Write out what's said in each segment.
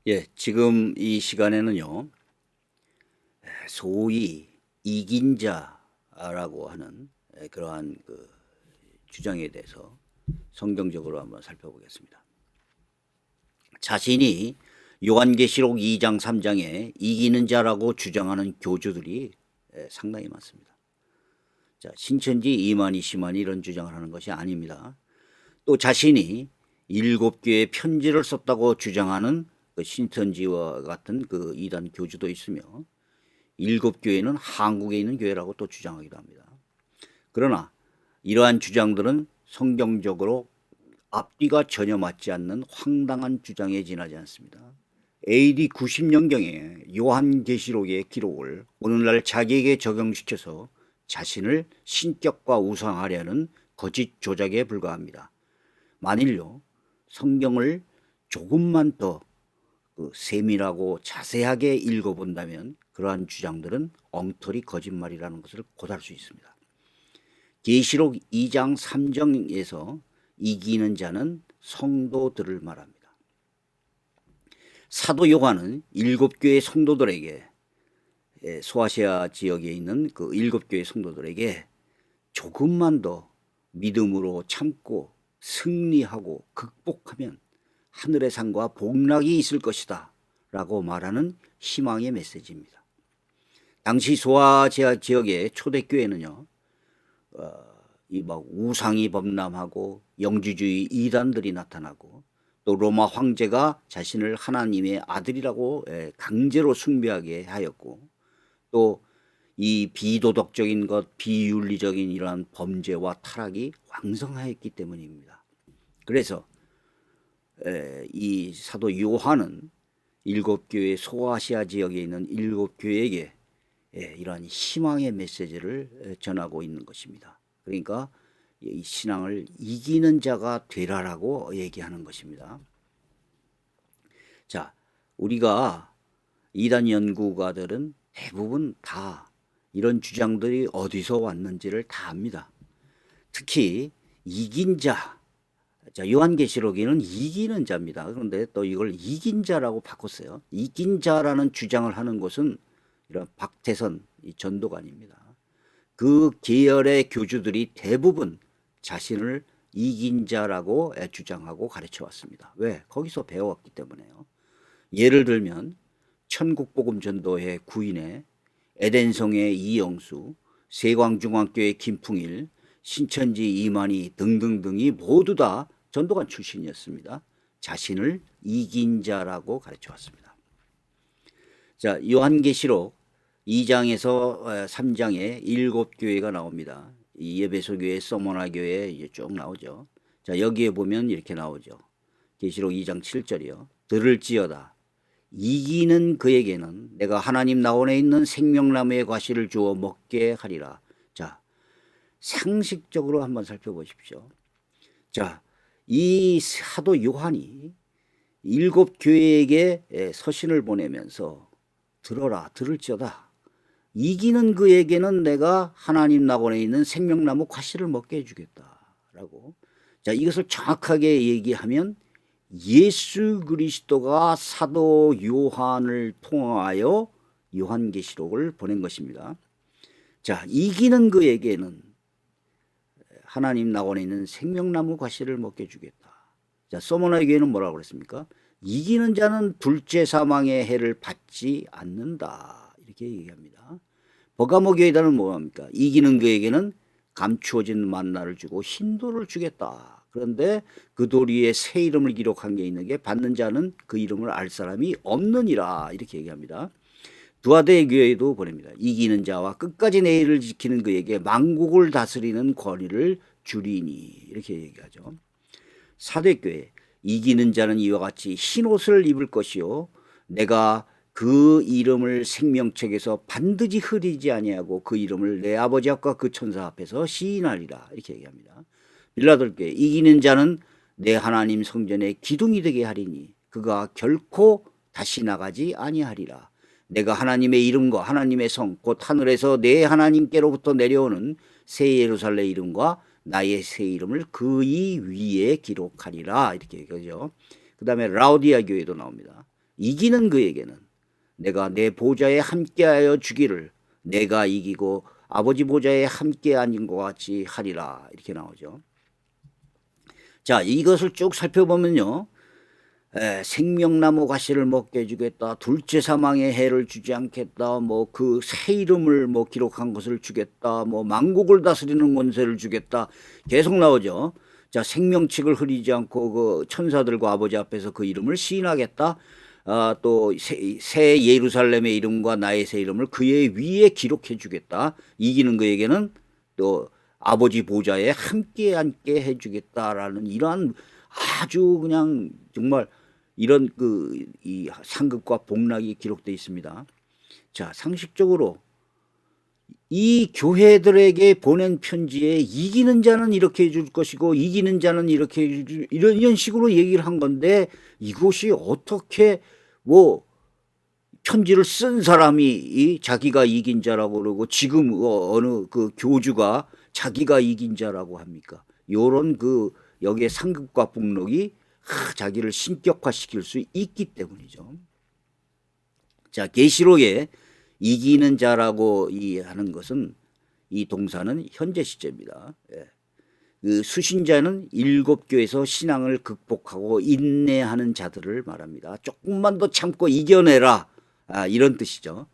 예, 지금 이 시간에는요, 소위 이긴 자라고 하는 그러한 그 주장에 대해서 성경적으로 한번 살펴보겠습니다. 자신이 요한계시록 2장 3장에 이기는 자라고 주장하는 교주들이 상당히 많습니다. 자, 신천지 이만희 씨만이 이런 주장을 하는 것이 아닙니다. 또 자신이 7교회에 편지를 썼다고 주장하는 그 신천지와 같은 그 이단 교주도 있으며 7교회는 한국에 있는 교회라고 또 주장하기도 합니다. 그러나 이러한 주장들은 성경적으로 앞뒤가 전혀 맞지 않는 황당한 주장에 지나지 않습니다. AD 90년경에 요한계시록의 기록을 오늘날 자기에게 적용시켜서 자신을 신격과 우상하려는 거짓 조작에 불과합니다. 만일요, 성경을 조금만 더 세밀하고 자세하게 읽어본다면 그러한 주장들은 엉터리 거짓말이라는 것을 곧알 수 있습니다. 계시록 2장 3장에서 이기는 자는 성도들을 말합니다. 사도 요한은 7교회 성도들에게, 소아시아 지역에 있는 그 7교회 성도들에게 조금만 더 믿음으로 참고 승리하고 극복하면 하늘의 상과 복락이 있을 것이다 라고 말하는 희망의 메시지입니다. 당시 소아시아 지역의 초대교회는요, 이 막 우상이 범람하고 영주주의 이단들이 나타나고 또 로마 황제가 자신을 하나님의 아들이라고 강제로 숭배하게 하였고 또 이 비도덕적인 것, 비윤리적인 이러한 범죄와 타락이 왕성하였기 때문입니다. 그래서 이 사도 요한은 7교회 소아시아 지역에 있는 7교회에게 이러한 희망의 메시지를 전하고 있는 것입니다. 그러니까 이 신앙을 이기는 자가 되라라고 얘기하는 것입니다. 자, 우리가 이단 연구가들은 대부분 다 이런 주장들이 어디서 왔는지를 다 압니다. 특히 이긴 자, 요한계시록에는 이기는 자입니다. 그런데 또 이걸 이긴 자라고 바꿨어요. 이긴 자라는 주장을 하는 것은 이런 박태선 전도관입니다. 그 계열의 교주들이 대부분 자신을 이긴 자라고 주장하고 가르쳐 왔습니다. 왜? 거기서 배워왔기 때문에요. 예를 들면 천국복음전도회 구인의 에덴성의 이영수, 세광중앙교회 김풍일, 신천지 이만희 등등등이 모두 다 전도관 출신이었습니다. 자신을 이긴 자라고 가르쳐 왔습니다. 자, 요한계시록 2장에서 3장에 7교회가 나옵니다. 이 에베소교회, 서머나교회 쭉 나오죠. 자, 여기에 보면 이렇게 나오죠. 계시록 2장 7절이요. 들을지어다. 이기는 그에게는 내가 하나님 나원에 있는 생명나무의 과실을 주어 먹게 하리라. 자, 상식적으로 한번 살펴보십시오. 자, 이 사도 요한이 7교회에게 서신을 보내면서 들어라, 들을지어다. 이기는 그에게는 내가 하나님 나원에 있는 생명나무 과실을 먹게 해주겠다라고. 자, 이것을 정확하게 얘기하면 예수 그리스도가 사도 요한을 통하여 요한계시록을 보낸 것입니다. 자, 이기는 그에게는 하나님 나원에 있는 생명나무 과실을 먹게 주겠다. 자, 서머나 교회는 뭐라고 그랬습니까? 이기는 자는 둘째 사망의 해를 받지 않는다. 이렇게 얘기합니다. 버가모 교회단은 뭐합니까? 이기는 그에게는 감추어진 만나를 주고 흰돌을 주겠다. 그런데 그 돌 위에 새 이름을 기록한 게 있는 게 받는 자는 그 이름을 알 사람이 없느니라. 이렇게 얘기합니다. 두아데 교회도 보냅니다. 이기는 자와 끝까지 내 일을 지키는 그에게 만국을 다스리는 권위를 주리니. 이렇게 얘기하죠. 사대교회 이기는 자는 이와 같이 흰 옷을 입을 것이요 내가 그 이름을 생명책에서 반드시 흐리지 아니하고 그 이름을 내 아버지 앞과 그 천사 앞에서 시인하리라. 이렇게 얘기합니다. 빌라델교회 이기는 자는 내 하나님 성전에 기둥이 되게 하리니 그가 결코 다시 나가지 아니하리라. 내가 하나님의 이름과 하나님의 성 곧 하늘에서 내 하나님께로부터 내려오는 새 예루살렘 이름과 나의 새 이름을 그의 위에 기록하리라. 이렇게 얘기하죠. 그 다음에 라우디아 교회도 나옵니다. 이기는 그에게는 내가 내 보좌에 함께하여 주기를 내가 이기고 아버지 보좌에 함께 앉은 것 같이 하리라. 이렇게 나오죠. 자, 이것을 쭉 살펴보면요. 생명나무 가시를 먹게 해주겠다. 둘째 사망의 해를 주지 않겠다. 뭐 그 새 이름을 뭐 기록한 것을 주겠다. 뭐 만국을 다스리는 권세를 주겠다. 계속 나오죠. 자, 생명책을 흐리지 않고 그 천사들과 아버지 앞에서 그 이름을 시인하겠다. 또 새 예루살렘의 이름과 나의 새 이름을 그의 위에 기록해 주겠다. 이기는 그에게는 또 아버지 보좌에 함께 앉게 해주겠다라는 이러한 아주 그냥 정말 이런 이 상급과 복락이 기록되어 있습니다. 자, 상식적으로 이 교회들에게 보낸 편지에 이기는 자는 이렇게 해줄 것이고 이기는 자는 이렇게 해줄 이런 식으로 얘기를 한 건데 이것이 어떻게 뭐 편지를 쓴 사람이 자기가 이긴 자라고 그러고 지금 어느 그 교주가 자기가 이긴 자라고 합니까? 요런 여기에 상급과 복록이 자기를 신격화시킬 수 있기 때문이죠. 자, 계시록에 이기는 자라고 하는 것은 이 동사는 현재 시제입니다. 그 수신자는 7교에서 신앙을 극복하고 인내하는 자들을 말합니다. 조금만 더 참고 이겨내라. 이런 뜻이죠.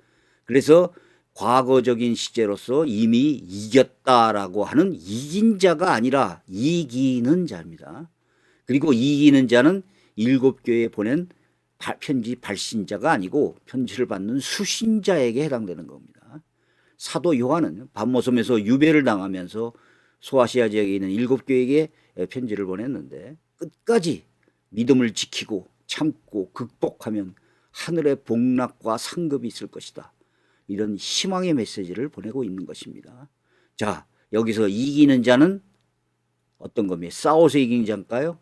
그래서 과거적인 시제로서 이미 이겼다라고 하는 이긴 자가 아니라 이기는 자입니다. 그리고 이기는 자는 7교에 보낸 편지 발신자가 아니고 편지를 받는 수신자에게 해당되는 겁니다. 사도 요한은 밤모섬에서 유배를 당하면서 소아시아 지역에 있는 7교회에게 편지를 보냈는데 끝까지 믿음을 지키고 참고 극복하면 하늘의 복락과 상급이 있을 것이다. 이런 희망의 메시지를 보내고 있는 것입니다. 자, 여기서 이기는 자는 어떤 겁니까? 싸워서 이기는 자일까요?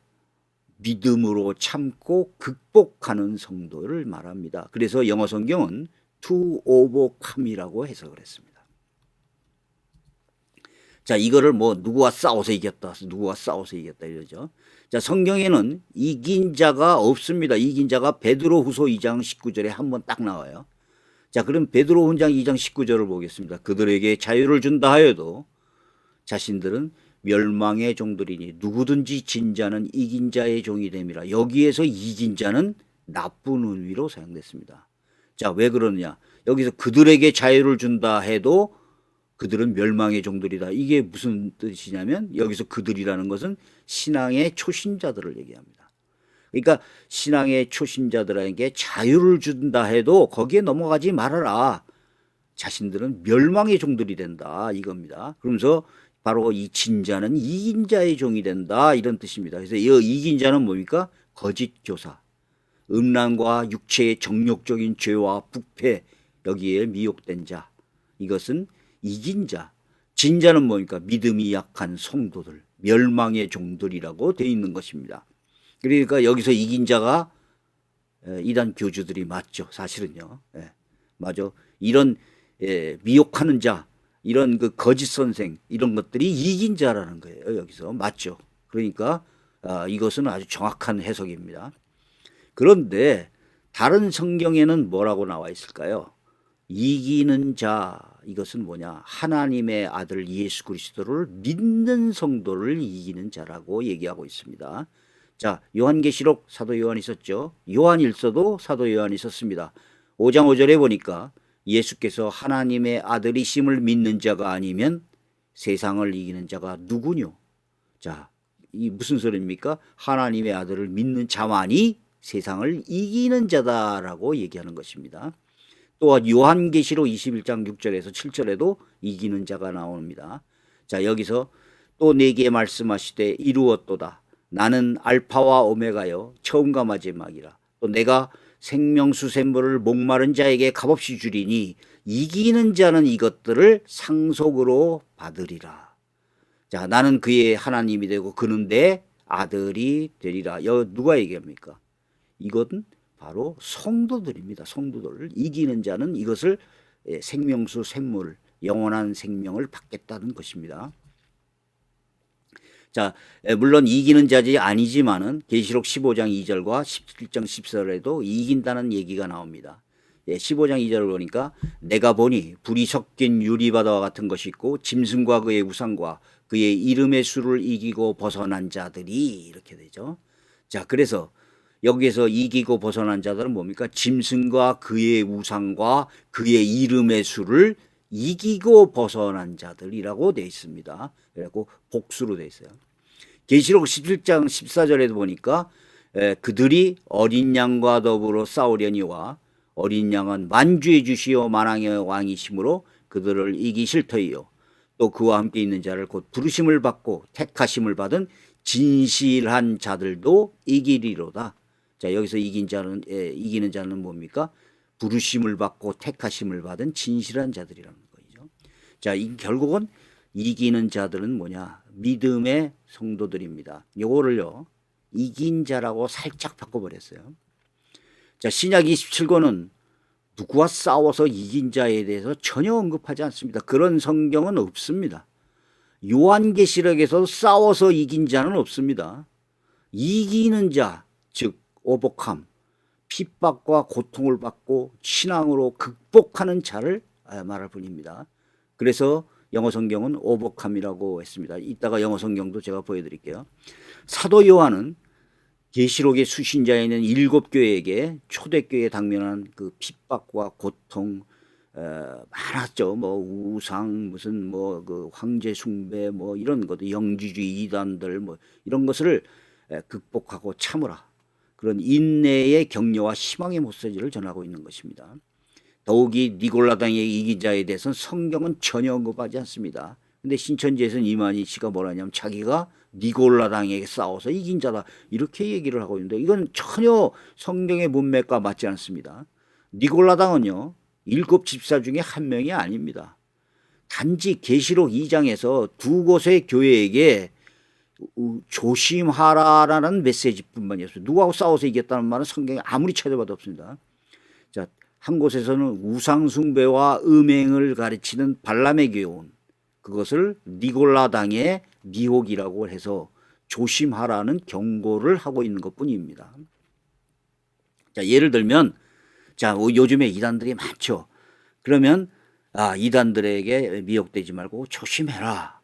믿음으로 참고 극복하는 성도를 말합니다. 그래서 영어 성경은 to overcome이라고 해석을 했습니다. 자, 이거를 뭐 누구와 싸워서 이겼다, 누구와 싸워서 이겼다 이러죠. 자, 성경에는 이긴 자가 없습니다. 이긴 자가 베드로후서 2장 19절에 한번 딱 나와요. 자, 그럼 베드로 2장 19절을 보겠습니다. 그들에게 자유를 준다 하여도 자신들은 멸망의 종들이니 누구든지 진 자는 이긴 자의 종이 됨이라. 여기에서 이긴 자는 나쁜 의미로 사용됐습니다. 자, 왜 그러느냐? 여기서 그들에게 자유를 준다 해도 그들은 멸망의 종들이다. 이게 무슨 뜻이냐면 여기서 그들이라는 것은 신앙의 초신자들을 얘기합니다. 그러니까 신앙의 초신자들에게 자유를 준다 해도 거기에 넘어가지 말아라. 자신들은 멸망의 종들이 된다 이겁니다. 그러면서 바로 이 진자는 이긴 자의 종이 된다 이런 뜻입니다. 그래서 이 이긴 자는 뭡니까? 거짓 교사, 음란과 육체의 정욕적인 죄와 부패 여기에 미혹된 자. 이것은 이긴 자. 진자는 뭡니까? 믿음이 약한 성도들, 멸망의 종들이라고 되어 있는 것입니다. 그러니까 여기서 이긴 자가 이단 교주들이 맞죠. 사실은요. 맞아. 이런 미혹하는 자, 이런 그 거짓 선생 이런 것들이 이긴 자라는 거예요. 여기서 맞죠. 그러니까 이것은 아주 정확한 해석입니다. 그런데 다른 성경에는 뭐라고 나와 있을까요? 이기는 자, 이것은 뭐냐? 하나님의 아들 예수 그리스도를 믿는 성도를 이기는 자라고 얘기하고 있습니다. 자, 요한계시록 사도 요한이 썼죠. 요한일서도 사도 요한이 썼습니다. 5장 5절에 보니까 예수께서 하나님의 아들이심을 믿는 자가 아니면 세상을 이기는 자가 누구뇨? 자, 이 무슨 소리입니까? 하나님의 아들을 믿는 자만이 세상을 이기는 자다라고 얘기하는 것입니다. 또한 요한계시록 21장 6절에서 7절에도 이기는 자가 나옵니다. 자, 여기서 또 내게 말씀하시되 이루었도다. 나는 알파와 오메가여 처음과 마지막이라. 또 내가 생명수 샘물을 목마른 자에게 값없이 주리니 이기는 자는 이것들을 상속으로 받으리라. 자, 나는 그의 하나님이 되고 그는 내 아들이 되리라. 누가 얘기합니까? 이것은 바로 성도들입니다. 성도들. 이기는 자는 이것을 생명수 샘물, 영원한 생명을 받겠다는 것입니다. 자, 물론 이기는 자지 아니지만은 계시록 15장 2절과 17장 14절에도 이긴다는 얘기가 나옵니다. 15장 2절을 보니까 내가 보니 불이 섞인 유리바다와 같은 것이 있고 짐승과 그의 우상과 그의 이름의 수를 이기고 벗어난 자들이 이렇게 되죠. 자, 그래서 여기에서 이기고 벗어난 자들은 뭡니까? 짐승과 그의 우상과 그의 이름의 수를 이기고 벗어난 자들이라고 되어 있습니다. 그래갖고 복수로 되어 있어요. 계시록 17장 14절에도 보니까 그들이 어린 양과 더불어 싸우려니와 어린 양은 만주의 주시오 만왕의 왕이심으로 그들을 이기실 터이요. 또 그와 함께 있는 자를 곧 부르심을 받고 택하심을 받은 진실한 자들도 이기리로다. 자, 여기서 이기는 자는 뭡니까? 부르심을 받고 택하심을 받은 진실한 자들이라는 거죠. 자, 결국은 이기는 자들은 뭐냐? 믿음의 성도들입니다. 요거를요, 이긴 자라고 살짝 바꿔버렸어요. 자, 신약 27권은 누구와 싸워서 이긴 자에 대해서 전혀 언급하지 않습니다. 그런 성경은 없습니다. 요한계시록에서 싸워서 이긴 자는 없습니다. 이기는 자, 즉 오복함, 핍박과 고통을 받고 신앙으로 극복하는 자를 말할 뿐입니다. 그래서 영어 성경은 오복함이라고 했습니다. 이따가 영어 성경도 제가 보여드릴게요. 사도 요한은 계시록의 수신자에 있는 7교회에게 초대교회에 당면한 그 핍박과 고통 많았죠. 뭐 우상 무슨 뭐 그 황제 숭배 뭐 이런 것도 영지주의 이단들 뭐 이런 것을 극복하고 참으라. 그런 인내의 격려와 희망의 메시지를 전하고 있는 것입니다. 더욱이 니골라당의 이긴 자에 대해서는 성경은 전혀 언급하지 않습니다. 근데 신천지에서는 이만희 씨가 뭐라냐면 자기가 니골라당에게 싸워서 이긴 자다 이렇게 얘기를 하고 있는데 이건 전혀 성경의 문맥과 맞지 않습니다. 니골라당은요 7 집사 중에 한 명이 아닙니다. 단지 계시록 2장에서 두 곳의 교회에게 조심하라라는 메시지뿐만이었어요. 누구하고 싸워서 이겼다는 말은 성경에 아무리 찾아봐도 없습니다. 자, 한 곳에서는 우상 숭배와 음행을 가르치는 발람의 교훈, 그것을 니골라당의 미혹이라고 해서 조심하라는 경고를 하고 있는 것뿐입니다. 자, 예를 들면 자, 요즘에 이단들이 많죠. 그러면 이단들에게 미혹되지 말고 조심해라.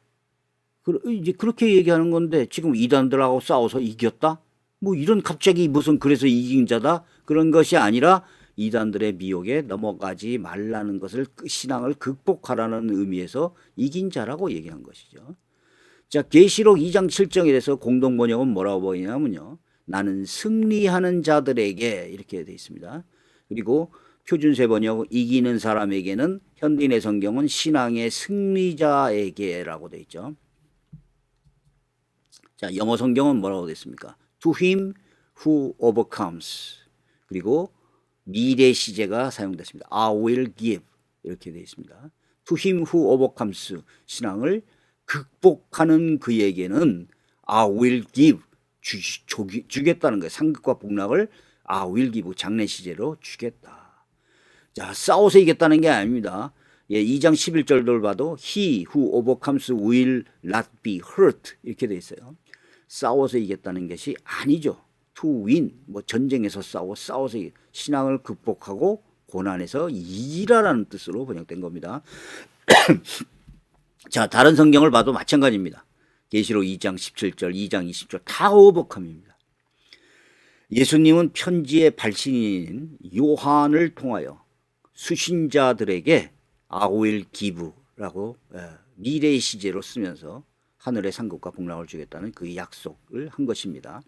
이제 그렇게 얘기하는 건데 지금 이단들하고 싸워서 이겼다? 뭐 이런 갑자기 무슨 그래서 이긴 자다? 그런 것이 아니라 이단들의 미혹에 넘어가지 말라는 것을 신앙을 극복하라는 의미에서 이긴 자라고 얘기한 것이죠. 자, 계시록 2장 7절에 대해서 공동 번역은 뭐라고 보이냐면요. 나는 승리하는 자들에게 이렇게 되어 있습니다. 그리고 표준세 번역 이기는 사람에게는 현대인의 성경은 신앙의 승리자에게라고 되어 있죠. 자, 영어 성경은 뭐라고 되어 있습니까? To him who overcomes. 그리고 미래 시제가 사용됐습니다. I will give 이렇게 되어 있습니다. To him who overcomes 신앙을 극복하는 그에게는 I will give 주겠다는 거예요. 상급과 복락을 I will give 장래 시제로 주겠다. 자, 싸워서 이겼다는 게 아닙니다. 2장 11절을 봐도 he who overcomes will not be hurt 이렇게 되어 있어요. 싸워서 이겼다는 것이 아니죠. to win 뭐 전쟁에서 싸워서 신앙을 극복하고 고난에서 이기라라는 뜻으로 번역된 겁니다. 자, 다른 성경을 봐도 마찬가지입니다. 계시록 2장 17절, 2장 20절 다 오복함입니다. 예수님은 편지의 발신인 요한을 통하여 수신자들에게 I will give라고 미래의 시제로 쓰면서 하늘의 상급과 복락을 주겠다는 그 약속을 한 것입니다.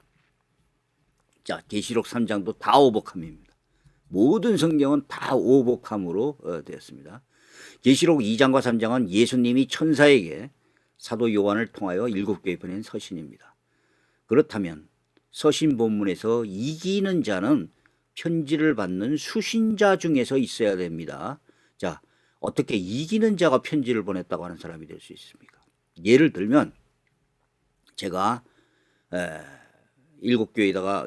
자, 계시록 3장도 다 오복함입니다. 모든 성경은 다 오복함으로 되었습니다. 계시록 2장과 3장은 예수님이 천사에게 사도 요한을 통하여 7교회 보낸 서신입니다. 그렇다면 서신 본문에서 이기는 자는 편지를 받는 수신자 중에서 있어야 됩니다. 자, 어떻게 이기는 자가 편지를 보냈다고 하는 사람이 될 수 있습니까? 예를 들면 제가 7교회에다가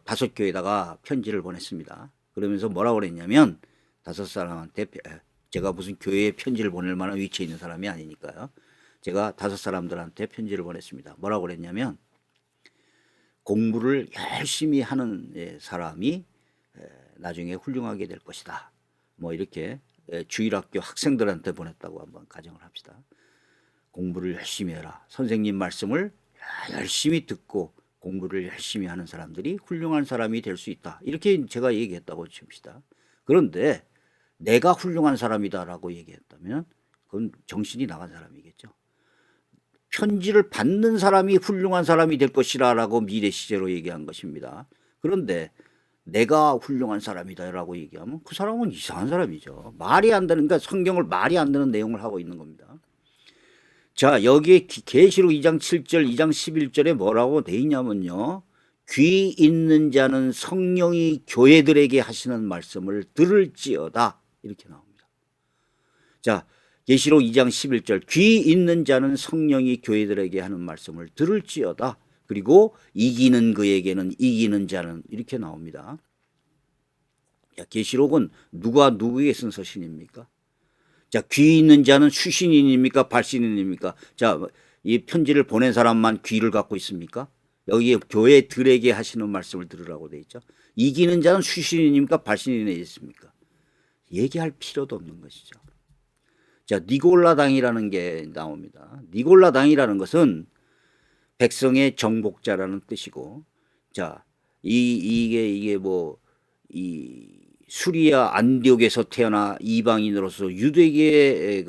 5교회에다가 편지를 보냈습니다. 그러면서 뭐라고 그랬냐면 5사람한테 제가 무슨 교회에 편지를 보낼 만한 위치에 있는 사람이 아니니까요. 제가 5 사람들한테 편지를 보냈습니다. 뭐라고 그랬냐면 공부를 열심히 하는 사람이 나중에 훌륭하게 될 것이다. 뭐 이렇게 주일학교 학생들한테 보냈다고 한번 가정을 합시다. 공부를 열심히 해라. 선생님 말씀을 열심히 듣고 공부를 열심히 하는 사람들이 훌륭한 사람이 될 수 있다. 이렇게 제가 얘기했다고 칩시다. 그런데 내가 훌륭한 사람이다라고 얘기했다면 그건 정신이 나간 사람이겠죠. 편지를 받는 사람이 훌륭한 사람이 될 것이라고 미래 시제로 얘기한 것입니다. 그런데 내가 훌륭한 사람이다라고 얘기하면 그 사람은 이상한 사람이죠. 말이 안 되는, 그러니까 성경을 말이 안 되는 내용을 하고 있는 겁니다. 자, 여기에 계시록 2장 7절, 2장 11절에 뭐라고 돼 있냐면요. 귀 있는 자는 성령이 교회들에게 하시는 말씀을 들을지어다. 이렇게 나옵니다. 자, 계시록 2장 11절, 귀 있는 자는 성령이 교회들에게 하는 말씀을 들을지어다. 그리고 이기는 그에게는 이기는 자는, 이렇게 나옵니다. 계시록은 누가 누구에게 쓴 서신입니까? 자, 귀 있는 자는 수신인입니까? 발신인입니까? 자, 이 편지를 보낸 사람만 귀를 갖고 있습니까? 여기에 교회들에게 하시는 말씀을 들으라고 돼 있죠. 이기는 자는 수신인입니까? 발신인에 있습니까? 얘기할 필요도 없는 것이죠. 자, 니골라당이라는 게 나옵니다. 니골라당이라는 것은 백성의 정복자라는 뜻이고, 자, 이게 수리아 안디옥에서 태어나 이방인으로서 유대계에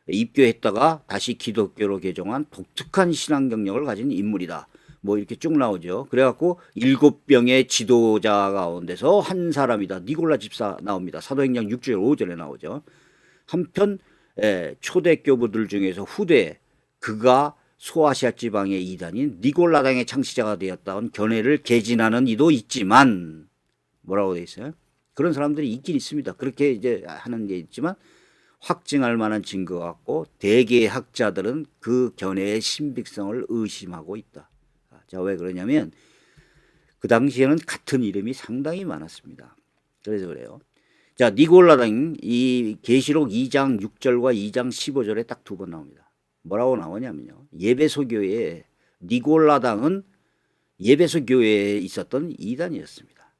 입교했다가 다시 기독교로 개종한 독특한 신앙 경력을 가진 인물이다. 뭐 이렇게 쭉 나오죠. 그래갖고 7병의 지도자 가운데서 한 사람이다. 니골라 집사 나옵니다. 사도행전 6절 5절에 나오죠. 한편 초대교부들 중에서 후대 그가 소아시아 지방의 이단인 니골라당의 창시자가 되었다는 견해를 개진하는 이도 있지만 뭐라고 돼 있어요? 그런 사람들이 있긴 있습니다. 그렇게 이제 하는 게 있지만 확증할 만한 증거가 없고 대개의 학자들은 그 견해의 신빙성을 의심하고 있다. 자, 왜 그러냐면 그 당시에는 같은 이름이 상당히 많았습니다. 그래서 그래요. 자, 니골라당 이 계시록 2장 6절과 2장 15절에 딱 2번 나옵니다. 뭐라고 나오냐면요. 예배소 교회에 니골라당은 예배소 교회에 있었던 이단이었습니다.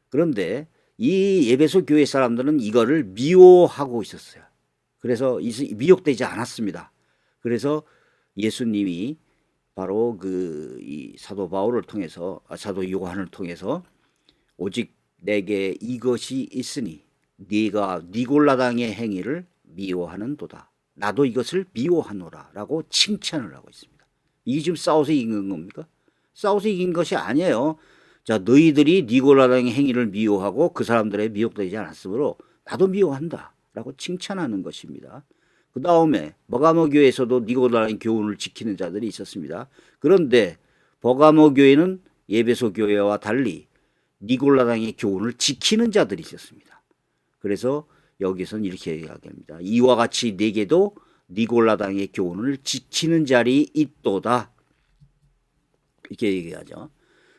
그런데 이 예배소 교회 사람들은 이거를 미워하고 있었어요. 그래서 미혹되지 않았습니다. 그래서 예수님이 바로 이 사도 바울을 통해서 사도 요한을 통해서 오직 내게 이것이 있으니 네가 니골라당의 행위를 미워하는도다. 나도 이것을 미워하노라라고 칭찬을 하고 있습니다. 이게 지금 싸워서 이긴 겁니까? 싸워서 이긴 것이 아니에요. 자, 너희들이 니골라당의 행위를 미워하고 그 사람들의 미혹되지 않았으므로 나도 미워한다 라고 칭찬하는 것입니다. 그 다음에 버가모 교회에서도 니골라당의 교훈을 지키는 자들이 있었습니다. 그런데 버가모 교회는 예배소 교회와 달리 니골라당의 교훈을 지키는 자들이 있었습니다. 그래서 여기서는 이렇게 이야기합니다. 이와 같이 네게도 니골라당의 교훈을 지키는 자리 있도다. 이렇게 얘기하죠.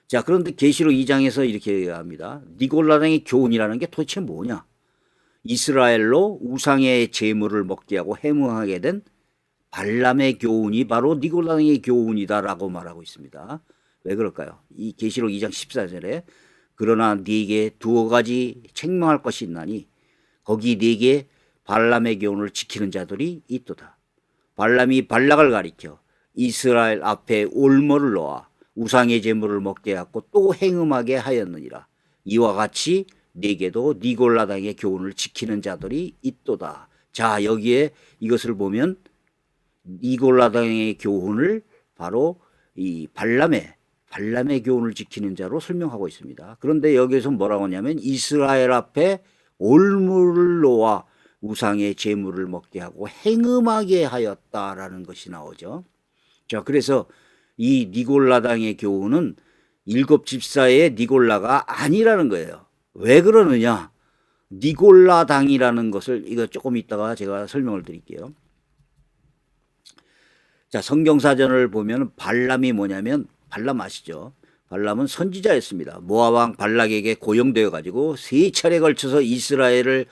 자, 그런데 계시록 2장에서 이렇게 얘기합니다. 니골라당의 교훈이라는 게 도대체 뭐냐? 이스라엘로 우상의 제물을 먹게 하고 해무하게 된 발람의 교훈이 바로 니골라당의 교훈이다라고 말하고 있습니다. 왜 그럴까요? 이 계시록 2장 14절에 그러나 네게 2가지 책망할 것이 있나니 거기 네게 발람의 교훈을 지키는 자들이 있도다. 발람이 발락을 가리켜 이스라엘 앞에 올무를 놓아 우상의 제물을 먹게 하고 또 행음하게 하였느니라. 이와 같이 네게도 니골라당의 교훈을 지키는 자들이 있도다. 자, 여기에 이것을 보면 니골라당의 교훈을 바로 이 발람의 교훈을 지키는 자로 설명하고 있습니다. 그런데 여기서 뭐라고 하냐면 이스라엘 앞에 올무를 놓아 우상의 제물을 먹게 하고 행음하게 하였다라는 것이 나오죠. 자, 그래서 이 니골라당의 교훈은 7집사의 니골라가 아니라는 거예요. 왜 그러느냐? 니골라당이라는 것을 이거 조금 이따가 제가 설명을 드릴게요. 자, 성경사전을 보면 발람이 뭐냐면 발람 아시죠? 발람은 선지자였습니다. 모압 왕 발락에게 고용되어 가지고 3차례 걸쳐서 이스라엘을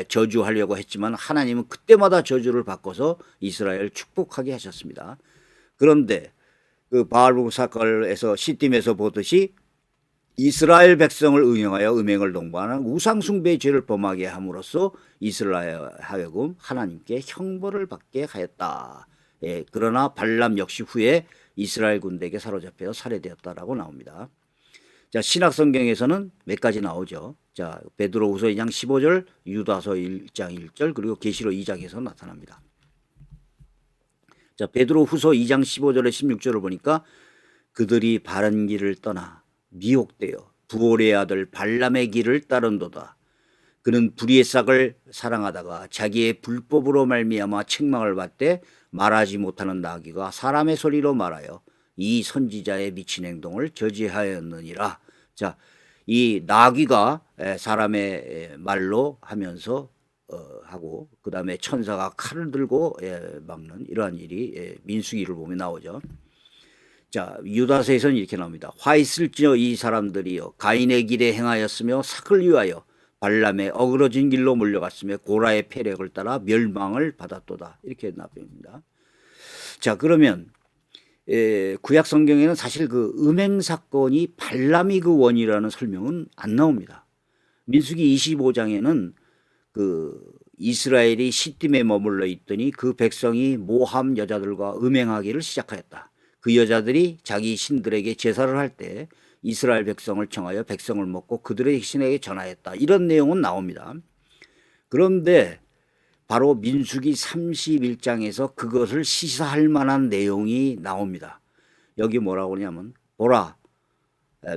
저주하려고 했지만 하나님은 그때마다 저주를 바꿔서 이스라엘을 축복하게 하셨습니다. 그런데 그 바알복 사건에서 시딤에서 보듯이 이스라엘 백성을 응용하여 음행을 동반한 우상숭배의 죄를 범하게 함으로써 이스라엘 하여금 하나님께 형벌을 받게 하였다. 그러나 발람 역시 후에 이스라엘 군대에게 사로잡혀 살해되었다라고 나옵니다. 자, 신약 성경에서는 몇 가지 나오죠. 자, 베드로후서 2장 15절, 유다서 1장 1절, 그리고 계시록 2장에서 나타납니다. 자, 베드로후서 2장 15절에 16절을 보니까 그들이 바른 길을 떠나 미혹되어 부올의 아들 발람의 길을 따른도다. 그는 불의의 싹을 사랑하다가 자기의 불법으로 말미암아 책망을 받되 말하지 못하는 나귀가 사람의 소리로 말하여 이 선지자의 미친 행동을 저지하였느니라. 자, 이 나귀가 사람의 말로 하면서 하고 그 다음에 천사가 칼을 들고 막는 이러한 일이 민수기를 보면 나오죠. 자, 유다서에서는 이렇게 나옵니다. 화 있을지어 이 사람들이여 가인의 길에 행하였으며 삭을 위하여 발람의 어그러진 길로 몰려갔으며 고라의 패력을 따라 멸망을 받았도다. 이렇게 나옵니다. 자, 그러면 구약 성경에는 사실 그 음행 사건이 발람이 그 원인이라는 설명은 안 나옵니다. 민수기 25장에는 그 이스라엘이 시딤에 머물러 있더니 그 백성이 모함 여자들과 음행하기를 시작하였다. 그 여자들이 자기 신들에게 제사를 할 때 이스라엘 백성을 청하여 백성을 먹고 그들의 신에게 전하였다. 이런 내용은 나옵니다. 그런데 바로 민수기 31장에서 그것을 시사할 만한 내용이 나옵니다. 여기 뭐라고 하냐면 보라,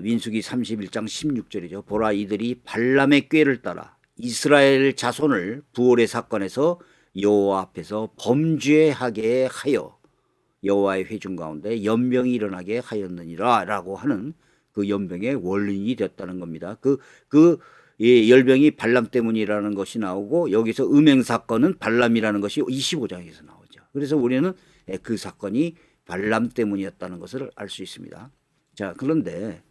민수기 31장 16절이죠. 보라, 이들이 발람의 꾀를 따라 이스라엘 자손을 부올의 사건에서 여호와 앞에서 범죄하게 하여 여호와의 회중 가운데 연병이 일어나게 하였느니라 라고 하는 그 연병의 원인이 됐다는 겁니다. 열병이 발람 때문이라는 것이 나오고 여기서 음행 사건은 발람이라는 것이 25장에서 나오죠. 그래서 우리는 그 사건이 발람 때문이었다는 것을 알 수 있습니다. 자, 그런데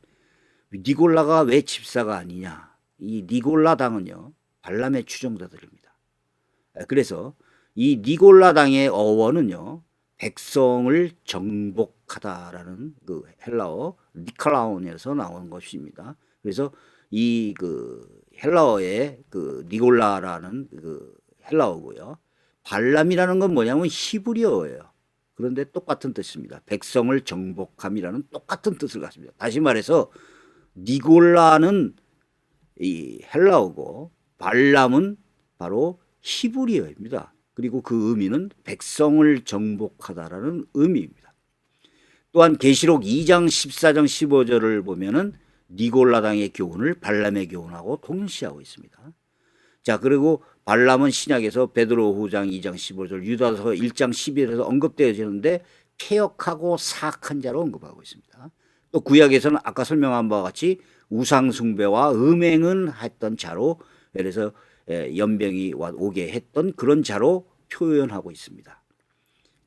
니골라가 왜 집사가 아니냐? 이 니골라 당은요 발람의 추종자들입니다. 그래서 이 니골라 당의 어원은요 백성을 정복하다라는 그 헬라어 니칼라온에서 나온 것입니다. 그래서 이 그 헬라어의 그 니골라라는 그 헬라어고요. 발람이라는 건 뭐냐면 히브리어예요. 그런데 똑같은 뜻입니다. 백성을 정복함이라는 똑같은 뜻을 갖습니다. 다시 말해서 니골라는 이 헬라어고 발람은 바로 히브리어입니다. 그리고 그 의미는 백성을 정복하다라는 의미입니다. 또한 계시록 2장 14장 15절을 보면은 니골라당의 교훈을 발람의 교훈하고 동시하고 있습니다. 자, 그리고 발람은 신약에서 베드로후장 2장 15절, 유다서 1장 11절에서 언급되어지는데 폐역하고 사악한 자로 언급하고 있습니다. 또 구약에서는 아까 설명한 바와 같이 우상숭배와 음행은 했던 자로, 그래서 연병이 오게 했던 그런 자로 표현하고 있습니다.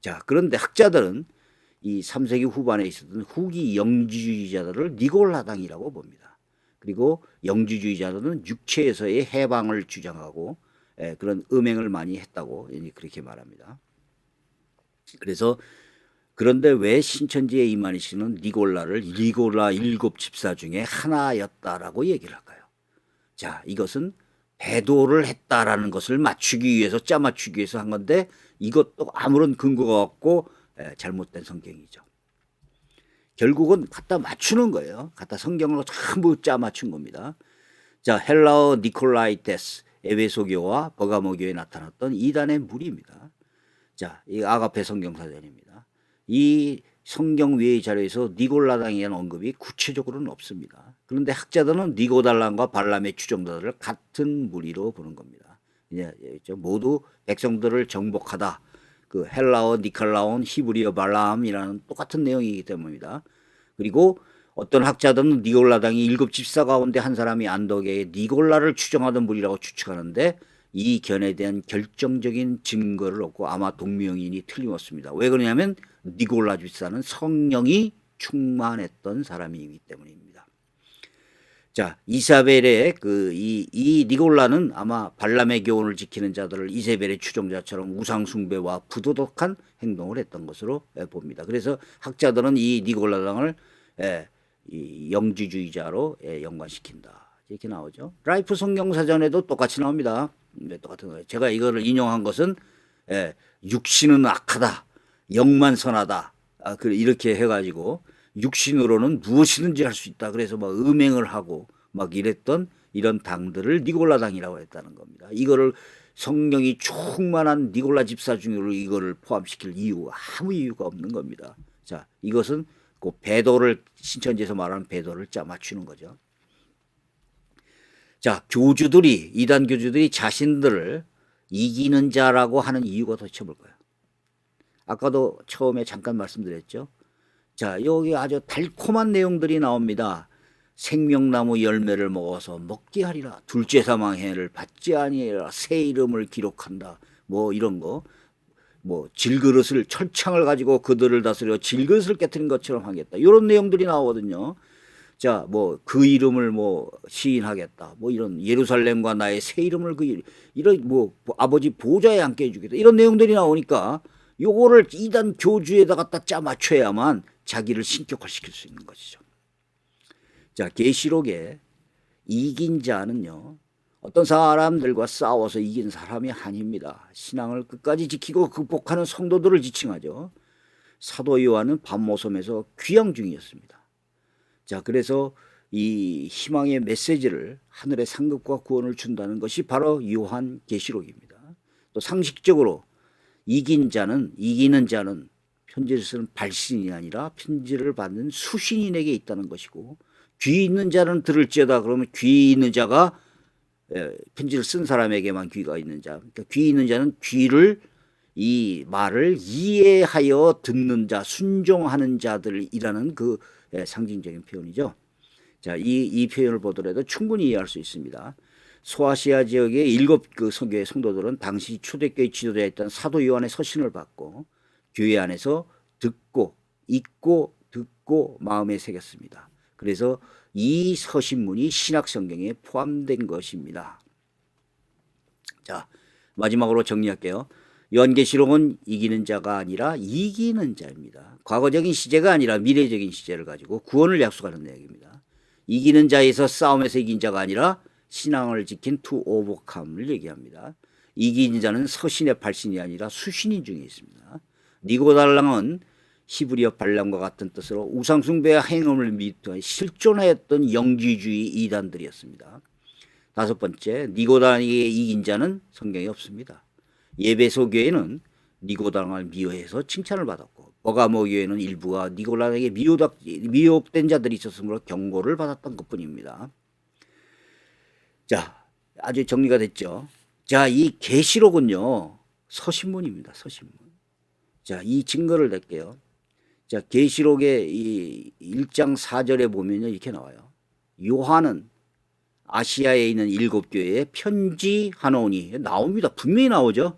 자, 그런데 학자들은 이 3세기 후반에 있었던 후기 영지주의자들을 니골라당이라고 봅니다. 그리고 영지주의자들은 육체에서의 해방을 주장하고 그런 음행을 많이 했다고 그렇게 말합니다. 그래서 그런데 왜 신천지의 이만희 씨는 니골라를 니골라 7 집사 중에 하나였다라고 얘기를 할까요? 자, 이것은 배도를 했다라는 것을 맞추기 위해서 짜맞추기 위해서 한 건데 이것도 아무런 근거가 없고 잘못된 성경이죠. 결국은 갖다 맞추는 거예요. 갖다 성경으로 전부 짜맞춘 겁니다. 자, 헬라어 니콜라이테스 에베소교와 버가모교에 나타났던 이단의 무리입니다. 자, 이 아가페 성경사전입니다. 이 성경 외의 자료에서 니골라당에 대한 언급이 구체적으로는 없습니다. 그런데 학자들은 니고달람과 발람의 추종자들을 같은 무리로 보는 겁니다. 모두 백성들을 정복하다. 그 헬라어 니칼라온 히브리어 발람이라는 똑같은 내용이기 때문입니다. 그리고 어떤 학자들은 니골라당이 7 집사 가운데 한 사람이 안독의 니골라를 추종하던 무리라고 추측하는데 이 견해에 대한 결정적인 증거를 얻고 아마 동명이인이 틀림없습니다. 왜 그러냐면 니골라 집사는 성령이 충만했던 사람이기 때문입니다. 자, 이사벨의 이 니골라는 아마 발람의 교훈을 지키는 자들을 이세벨의 추종자처럼 우상숭배와 부도덕한 행동을 했던 것으로 봅니다. 그래서 학자들은 이 니골라당을 이 영지주의자로 연관시킨다. 이렇게 나오죠. 라이프 성경사전에도 똑같이 나옵니다. 똑같은 거예요. 제가 이거를 인용한 것은 육신은 악하다, 영만 선하다. 이렇게 해가지고 육신으로는 무엇이든지 할 수 있다. 그래서 막 음행을 하고 막 이랬던 이런 당들을 니골라당이라고 했다는 겁니다. 이거를 성령이 충만한 니골라 집사 중으로 이거를 포함시킬 이유가 아무 이유가 없는 겁니다. 자, 이것은 그 배도를 신천지에서 말하는 배도를 짜맞추는 거죠. 자, 이단 교주들이 자신들을 이기는 자라고 하는 이유가 도대체 뭘까요? 아까도 처음에 잠깐 말씀드렸죠. 자, 여기 아주 달콤한 내용들이 나옵니다. 생명나무 열매를 먹어서 먹게 하리라. 둘째 사망해를 받지 아니하리라. 새 이름을 기록한다. 뭐 이런 거. 뭐 질그릇을 철창을 가지고 그들을 다스려 질그릇을 깨뜨린 것처럼 하겠다. 이런 내용들이 나오거든요. 자, 뭐 그 이름을 뭐 시인하겠다. 뭐 이런 예루살렘과 나의 새 이름을 이런 뭐 아버지 보좌에 앉게 해주겠다. 이런 내용들이 나오니까 요거를 이단 교주에다 갖다 짜 맞춰야만 자기를 신격화시킬 수 있는 것이죠. 자, 계시록에 이긴 자는요, 어떤 사람들과 싸워서 이긴 사람이 아닙니다. 신앙을 끝까지 지키고 극복하는 성도들을 지칭하죠. 사도 요한은 밤모섬에서 귀양 중이었습니다. 자, 그래서 이 희망의 메시지를 하늘의 상급과 구원을 준다는 것이 바로 요한 계시록입니다. 또 상식적으로 이기는 자는 편지를 쓰는 발신이 아니라 편지를 받는 수신인에게 있다는 것이고, 귀 있는 자는 들을지어다. 그러면 귀 있는 자가 편지를 쓴 사람에게만 귀가 있는 자. 그러니까 귀 있는 자는 이 말을 이해하여 듣는 자, 순종하는 자들이라는 그 상징적인 표현이죠. 자, 이 표현을 보더라도 충분히 이해할 수 있습니다. 소아시아 지역의 7 성교회 성도들은 당시 초대교회 지도자였던 사도 요한의 서신을 받고 교회 안에서 읽고 듣고 마음에 새겼습니다. 그래서 이 서신문이 신약성경에 포함된 것입니다. 자, 마지막으로 정리할게요. 요한계시록은 이기는 자가 아니라 이기는 자입니다. 과거적인 시제가 아니라 미래적인 시제를 가지고 구원을 약속하는 내용입니다. 이기는 자에서 싸움에서 이긴 자가 아니라 신앙을 지킨 투 오버캄을 얘기합니다. 이기는 자는 서신의 발신이 아니라 수신인 중에 있습니다. 니고달랑은 히브리어 발람과 같은 뜻으로 우상숭배와 행음을 믿고 실존하였던 영지주의 이단들이었습니다. 5번째, 니고달랑에게 이긴 자는 성경에 없습니다. 예배소 교회는 니고달랑을 미워해서 칭찬을 받았고, 버가모 교회는 일부가 니고달랑에게 미혹된 자들이 있었으므로 경고를 받았던 것뿐입니다. 자, 아주 정리가 됐죠. 자, 이 계시록은요, 서신문입니다. 서신문. 자, 이 증거를 낼게요. 자, 계시록의 이 1장 4절에 보면요, 이렇게 나와요. 요한은 아시아에 있는 7 교회에 편지하노니 나옵니다. 분명히 나오죠.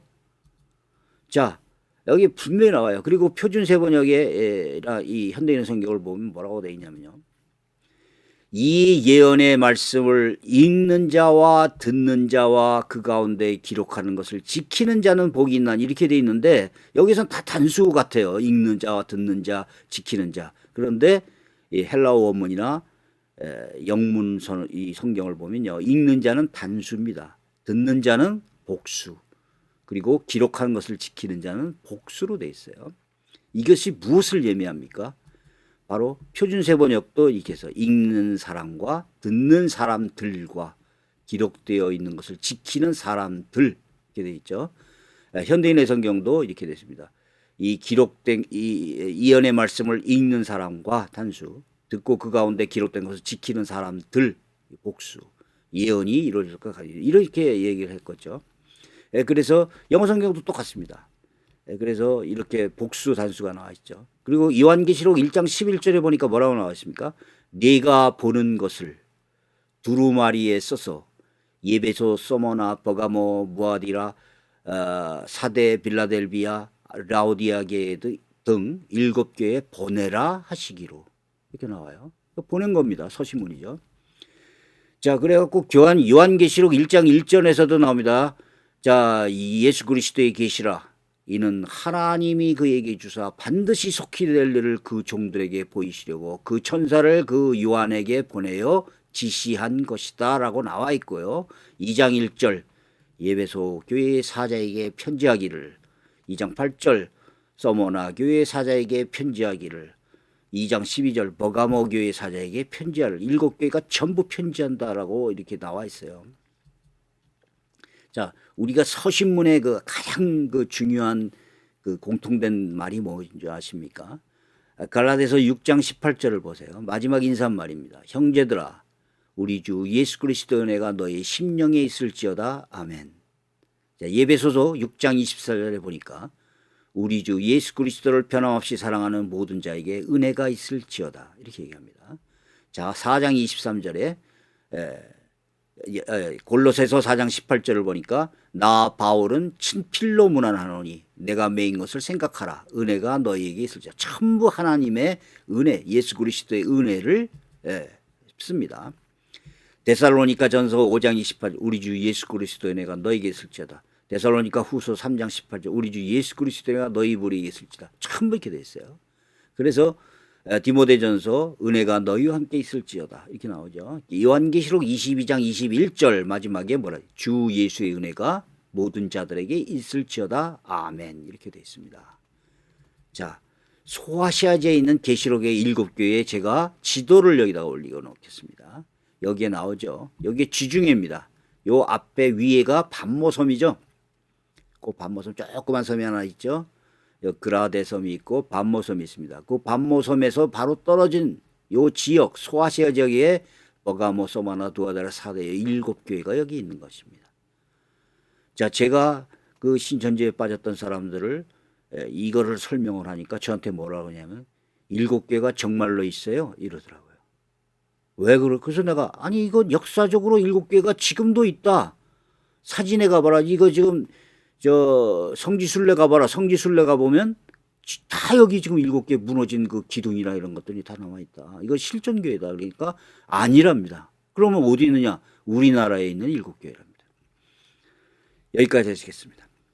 자, 여기 분명히 나와요. 그리고 표준세 번역에 이 현대인 성경을 보면 뭐라고 되어 있냐면요. 이 예언의 말씀을 읽는 자와 듣는 자와 그 가운데 기록하는 것을 지키는 자는 복이 있나니 이렇게 되어 있는데 여기서는 다 단수 같아요. 읽는 자와 듣는 자, 지키는 자. 그런데 이 헬라어 원문이나 영문 이 성경을 보면요. 읽는 자는 단수입니다. 듣는 자는 복수. 그리고 기록하는 것을 지키는 자는 복수로 되어 있어요. 이것이 무엇을 의미합니까? 바로 표준세 번역도 이렇게 해서 읽는 사람과 듣는 사람들과 기록되어 있는 것을 지키는 사람들 이렇게 되어 있죠. 현대인의 성경도 이렇게 됐습니다. 이 기록된 이 예언의 말씀을 읽는 사람과 단수, 듣고 그 가운데 기록된 것을 지키는 사람들 복수, 예언이 이루어질 것 같아요. 이렇게 얘기를 했겠죠. 그래서 영어 성경도 똑같습니다. 그래서 이렇게 복수 단수가 나와 있죠. 그리고 요한계시록 1장 11절에 보니까 뭐라고 나와 있습니까? 네가 보는 것을 두루마리에 써서 예배소, 소모나, 버가모, 무아디라, 사데, 빌라델비아, 라오디아게 등 7 교회에 보내라 하시기로 이렇게 나와요. 보낸 겁니다. 서신문이죠. 자, 그래갖고 요한계시록 1장 1절에서도 나옵니다. 자, 이 예수 그리스도의 계시라. 이는 하나님이 그에게 주사 반드시 속히 될 일을 그 종들에게 보이시려고 그 천사를 그 요한에게 보내어 지시한 것이다 라고 나와 있고요. 2장 1절 예배소 교회 사자에게 편지하기를, 2장 8절 서머나 교회 사자에게 편지하기를, 2장 12절 버가모 교회 사자에게 편지하를, 7교회가 전부 편지한다라고 이렇게 나와 있어요. 자, 우리가 서신문의 그 가장 그 중요한 그 공통된 말이 뭔지 아십니까? 갈라디아서 6장 18절을 보세요. 마지막 인사말입니다. 형제들아, 우리 주 예수 그리스도의 은혜가 너희 심령에 있을지어다. 아멘. 자, 예배소서 6장 24절에 보니까 우리 주 예수 그리스도를 변함없이 사랑하는 모든 자에게 은혜가 있을지어다. 이렇게 얘기합니다. 자, 4장 23절에 골로새서 4장 18절을 보니까 나 바울은 친필로 문안하노니 내가 매인 것을 생각하라. 은혜가 너희에게 있을지어다. 전부 하나님의 은혜, 예수 그리스도의 은혜를 씁니다. 데살로니가 전서 5장 28절 우리 주 예수 그리스도의 은혜가 너희에게 있을지어다. 데살로니가 후서 3장 18절 우리 주 예수 그리스도의 은혜가 너희 무리에게 있을지어다. 참 이렇게 돼 있어요. 그래서 디모데전서 은혜가 너희와 함께 있을지어다 이렇게 나오죠. 요한계시록 22장 21절 마지막에 뭐라 주 예수의 은혜가 모든 자들에게 있을지어다. 아멘 이렇게 돼 있습니다. 자, 소아시아지에 있는 계시록의 7교회에 제가 지도를 여기다가 올리고 놓겠습니다. 여기에 나오죠. 여기에 지중해입니다. 요 앞에 위에가 반모섬이죠. 그 반모섬 조그만 섬이 하나 있죠. 그라데 섬이 있고 반모섬이 있습니다. 그 반모섬에서 바로 떨어진 요 지역 소아시아 지역에 버가모, 소마나, 두아다라, 사대의 7교회가 여기 있는 것입니다. 자, 제가 그 신천지에 빠졌던 사람들을 이거를 설명을 하니까 저한테 뭐라고 하냐면 7교회가 정말로 있어요 이러더라고요. 왜 그래? 그래서 내가 아니 이거 역사적으로 7교회가 지금도 있다. 사진에 가봐라. 이거 지금 저 성지순례 가봐라. 성지순례 가보면 다 여기 지금 7개 무너진 그 기둥이나 이런 것들이 다 남아있다. 이거 실존교회다. 그러니까 아니랍니다. 그러면 어디 있느냐? 우리나라에 있는 7교회랍니다. 여기까지 하시겠습니다.